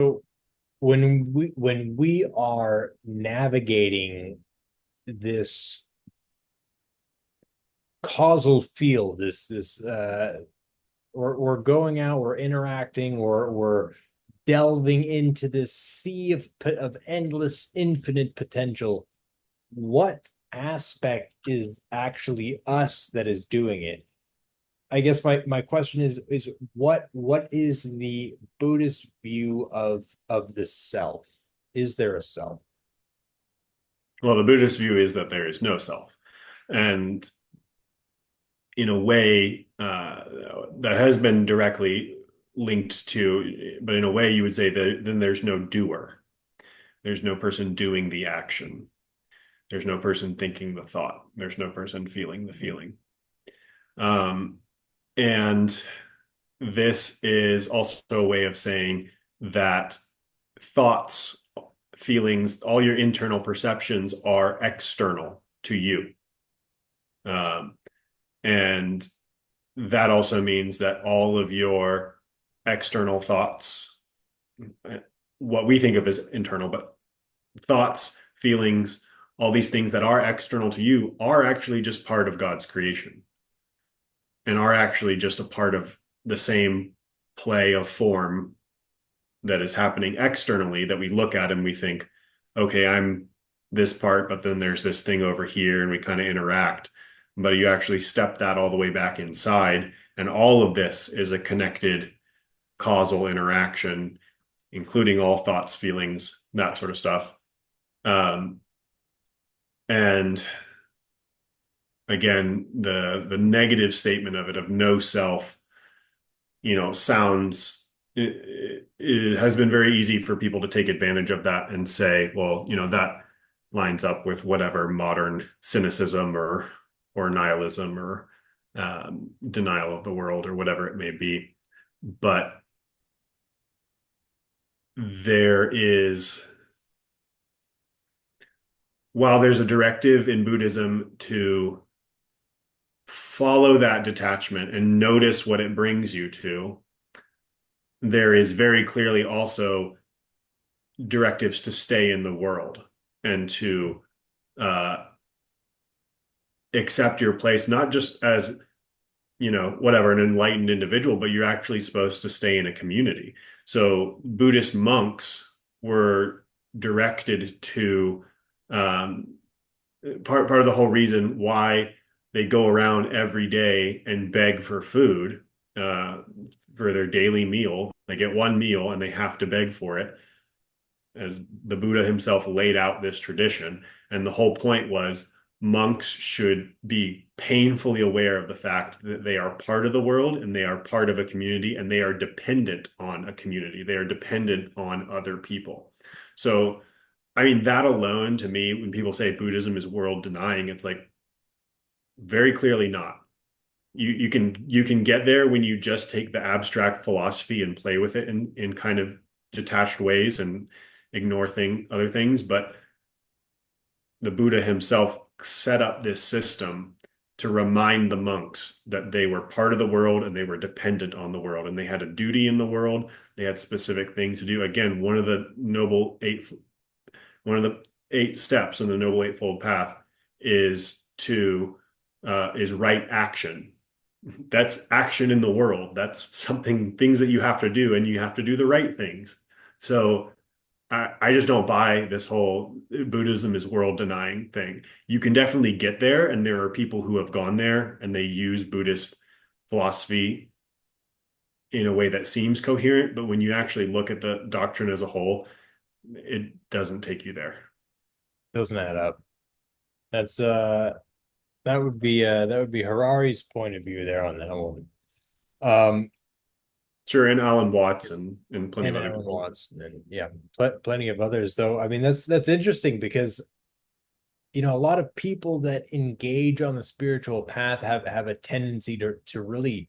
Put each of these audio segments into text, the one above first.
So when we are navigating this causal field, we're going out, we're interacting, we're delving into this sea of endless, infinite potential. What aspect is actually us that is doing it? I guess my question is what is the Buddhist view of the self? Is there a self? Well, the Buddhist view is that there is no self. And in a way, that has been directly linked to, but in a way, you would say that then there's no doer. There's no person doing the action. There's no person thinking the thought. There's no person feeling the feeling. Um, and this is also a way of saying that thoughts, feelings, all your internal perceptions are external to you. Um, and that also means that all of your external thoughts, what we think of as internal, but thoughts, feelings, all these things that are external to you are actually just part of God's creation and are actually just a part of the same play of form that is happening externally that we look at and we think, okay, I'm this part, but then there's this thing over here and we kind of interact. But you actually step that all the way back inside, and all of this is a connected causal interaction, including all thoughts, feelings, that sort of stuff. Um, and again, the negative statement of it of no self, sounds it has been very easy for people to take advantage of that and say, well, that lines up with whatever modern cynicism or nihilism or denial of the world or whatever it may be. But there is, while there's a directive in Buddhism to follow that detachment and notice what it brings you to, there is very clearly also directives to stay in the world and to uh, accept your place, not just as, whatever, an enlightened individual, but you're actually supposed to stay in a community. So Buddhist monks were directed to um, part of the whole reason why they go around every day and beg for food uh, for their daily meal. They get one meal and they have to beg for it, as the Buddha himself laid out this tradition. And the whole point was monks should be painfully aware of the fact that they are part of the world and they are part of a community and they are dependent on a community. They are dependent on other people. So, I mean, that alone to me, when people say Buddhism is world denying, it's like very clearly not. You can get there when you just take the abstract philosophy and play with it in kind of detached ways and ignore other things. But the Buddha himself set up this system to remind the monks that they were part of the world and they were dependent on the world and they had a duty in the world. They had specific things to do. Again, one of the eight steps in the Noble Eightfold Path is to is right action. That's action in the world. That's things that you have to do, and you have to do the right things. So I just don't buy this whole Buddhism is world denying thing. You can definitely get there, and there are people who have gone there and they use Buddhist philosophy in a way that seems coherent, but when you actually look at the doctrine as a whole, it doesn't take you there. Doesn't add up. That's that would be Harari's point of view there on that one. Um, Sure, and Alan Watts and plenty of and other Alan people. Watts, and yeah, plenty of others. Though I mean, that's interesting because a lot of people that engage on the spiritual path have a tendency to really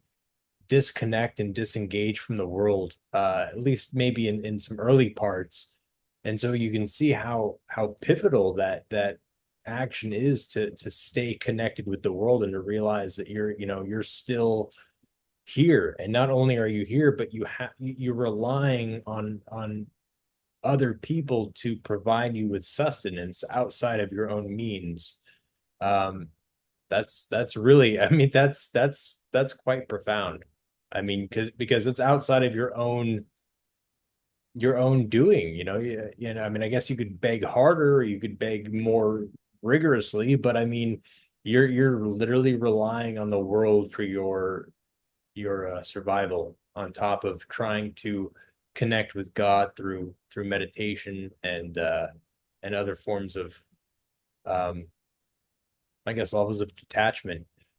disconnect and disengage from the world, at least maybe in some early parts. And so you can see how pivotal that action is to stay connected with the world and to realize that you're still here. And not only are you here, but you're relying on other people to provide you with sustenance outside of your own means. Um, that's really, I mean, that's quite profound. I mean, because it's outside of your own doing, I mean, I guess you could beg harder, or you could beg more rigorously, but I mean, you're literally relying on the world for your survival, on top of trying to connect with God through meditation and other forms of, um I guess, levels of detachment.